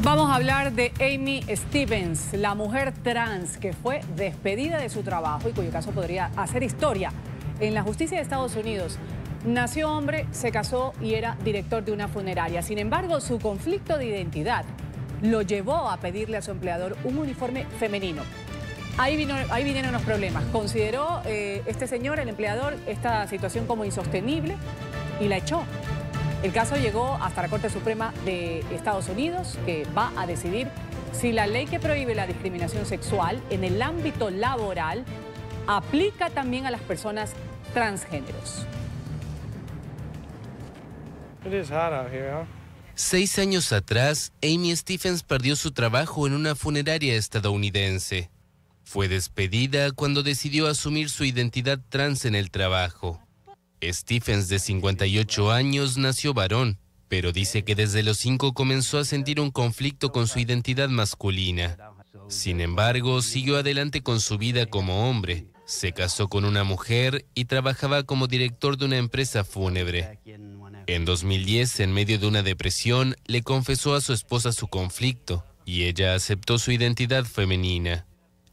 Vamos a hablar de Amy Stevens, la mujer trans que fue despedida de su trabajo y cuyo caso podría hacer historia en la justicia de Estados Unidos. Nació hombre, se casó y era director de una funeraria. Sin embargo, su conflicto de identidad lo llevó a pedirle a su empleador un uniforme femenino. Ahí vinieron los problemas. Consideró este señor, el empleador, esta situación como insostenible y la echó. El caso llegó hasta la Corte Suprema de Estados Unidos, que va a decidir si la ley que prohíbe la discriminación sexual en el ámbito laboral aplica también a las personas transgéneros. 6 años atrás, Amy Stevens perdió su trabajo en una funeraria estadounidense. Fue despedida cuando decidió asumir su identidad trans en el trabajo. Stevens, de 58 años, nació varón, pero dice que desde los 5 comenzó a sentir un conflicto con su identidad masculina. Sin embargo, siguió adelante con su vida como hombre. Se casó con una mujer y trabajaba como director de una empresa fúnebre. En 2010, en medio de una depresión, le confesó a su esposa su conflicto y ella aceptó su identidad femenina.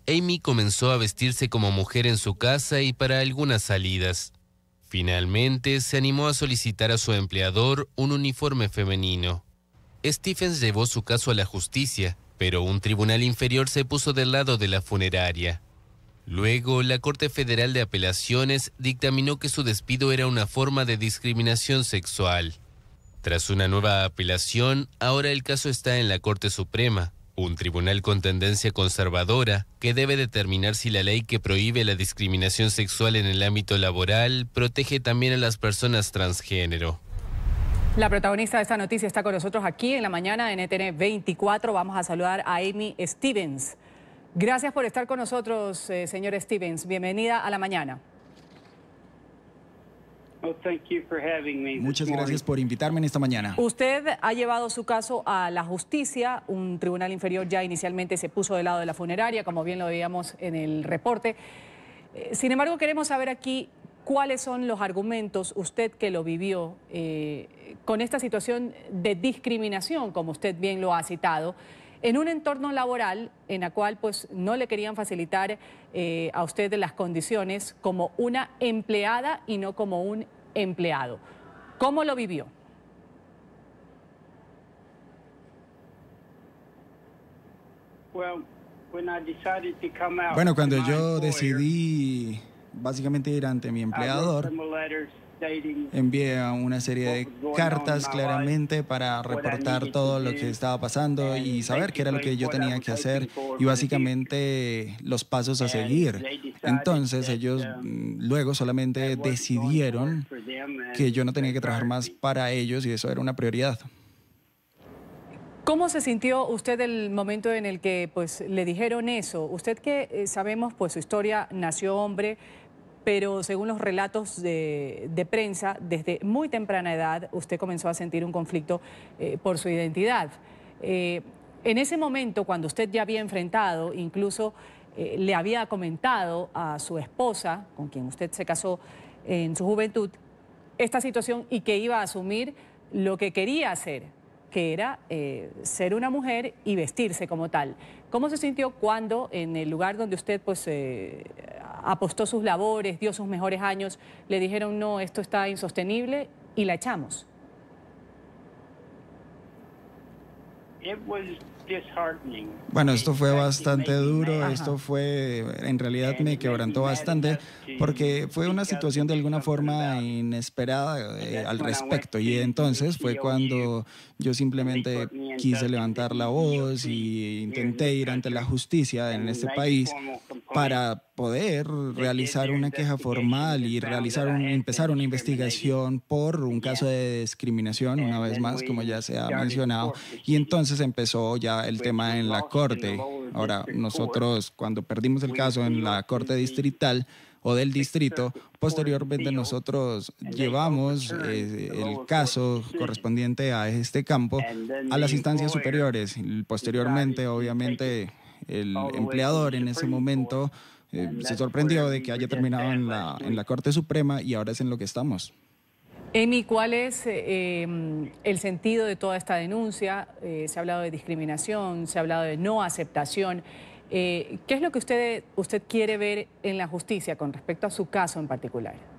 Amy comenzó a vestirse como mujer en su casa y para algunas salidas. Finalmente, se animó a solicitar a su empleador un uniforme femenino. Stevens llevó su caso a la justicia, pero un tribunal inferior se puso del lado de la funeraria. Luego, la Corte Federal de Apelaciones dictaminó que su despido era una forma de discriminación sexual. Tras una nueva apelación, ahora el caso está en la Corte Suprema, un tribunal con tendencia conservadora que debe determinar si la ley que prohíbe la discriminación sexual en el ámbito laboral protege también a las personas transgénero. La protagonista de esta noticia está con nosotros aquí en la mañana en NTN 24. Vamos a saludar a Amy Stevens. Gracias por estar con nosotros, señor Stevens. Bienvenida a la mañana. Muchas gracias por invitarme en esta mañana. Usted ha llevado su caso a la justicia. Un tribunal inferior ya inicialmente se puso del lado de la funeraria, como bien lo veíamos en el reporte. Sin embargo, queremos saber aquí cuáles son los argumentos, usted que lo vivió, con esta situación de discriminación, como usted bien lo ha citado, en un entorno laboral en la cual pues, no le querían facilitar a usted las condiciones como una empleada y no como un empleado. ¿Cómo lo vivió? Bueno, cuando yo decidí básicamente ir ante mi empleador, envié una serie de cartas claramente para reportar todo lo que estaba pasando y saber qué era lo que yo tenía que hacer y básicamente los pasos a seguir. Entonces ellos luego solamente decidieron que yo no tenía que trabajar más para ellos y eso era una prioridad. ¿Cómo se sintió usted el momento en el que pues, le dijeron eso? Usted que sabemos, pues su historia, nació hombre, pero según los relatos de prensa, desde muy temprana edad usted comenzó a sentir un conflicto por su identidad. En ese momento, cuando usted ya había enfrentado, incluso le había comentado a su esposa, con quien usted se casó en su juventud, esta situación y que iba a asumir lo que quería hacer, que era ser una mujer y vestirse como tal. ¿Cómo se sintió cuando en el lugar donde usted pues, apostó sus labores, dio sus mejores años, le dijeron no, esto está insostenible y la echamos? Bueno, esto fue bastante duro, esto fue, en realidad me quebrantó bastante porque fue una situación de alguna forma inesperada al respecto y entonces fue cuando yo simplemente quise levantar la voz y intenté ir ante la justicia en este país para poder realizar una queja formal y empezar una investigación por un caso de discriminación, una vez más, como ya se ha mencionado, y entonces empezó ya el tema en la corte. Ahora, nosotros cuando perdimos el caso en la corte distrital o del distrito, posteriormente nosotros llevamos el caso correspondiente a este campo a las instancias superiores. Posteriormente, obviamente, el empleador en ese momento se sorprendió de que haya terminado en la Corte Suprema y ahora es en lo que estamos. Amy, ¿cuál es el sentido de toda esta denuncia? Se ha hablado de discriminación, se ha hablado de no aceptación. ¿Qué es lo que usted quiere ver en la justicia con respecto a su caso en particular?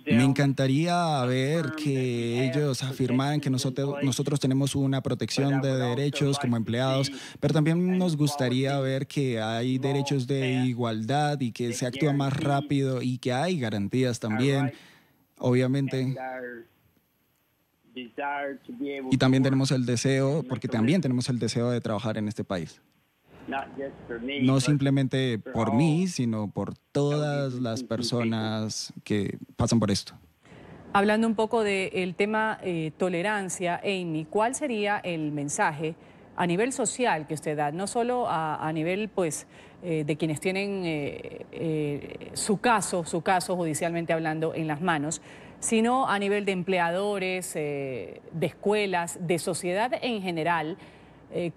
Me encantaría ver que ellos afirmaran que nosotros tenemos una protección de derechos como empleados, pero también nos gustaría ver que hay derechos de igualdad y que se actúa más rápido y que hay garantías también, obviamente. Y también tenemos el deseo, porque también tenemos el deseo de trabajar en este país. No simplemente por mí, sino por todas las personas que pasan por esto. Hablando un poco del tema tolerancia, Amy, ¿cuál sería el mensaje a nivel social que usted da? No solo a nivel pues, de quienes tienen su caso judicialmente hablando en las manos, sino a nivel de empleadores, de escuelas, de sociedad en general,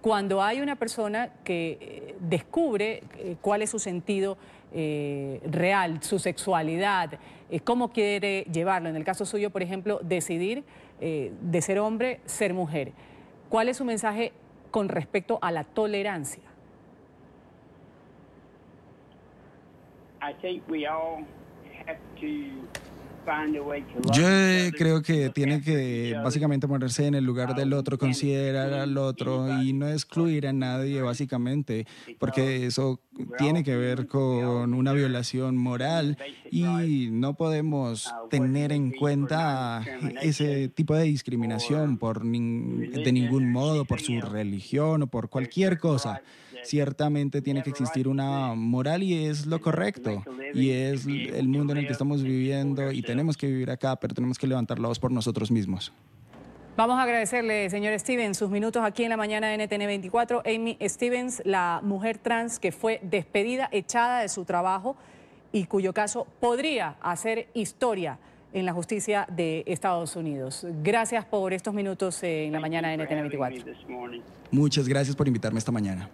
cuando hay una persona que descubre cuál es su sentido real, su sexualidad, cómo quiere llevarlo. En el caso suyo, por ejemplo, decidir de ser hombre, ser mujer. ¿Cuál es su mensaje con respecto a la tolerancia? Yo creo que tiene que básicamente ponerse en el lugar del otro, considerar al otro y no excluir a nadie básicamente, porque eso tiene que ver con una violación moral y no podemos tener en cuenta ese tipo de discriminación de ningún modo, por su religión o por cualquier cosa. Ciertamente tiene que existir una moral y es lo correcto y es el mundo en el que estamos viviendo y tenemos que vivir acá, pero tenemos que levantar la voz por nosotros mismos. Vamos a agradecerle, señor Stevens, sus minutos aquí en la mañana de NTN 24. Amy Stevens, la mujer trans que fue despedida, echada de su trabajo y cuyo caso podría hacer historia en la justicia de Estados Unidos. Gracias por estos minutos en la mañana de NTN 24. Muchas gracias por invitarme esta mañana.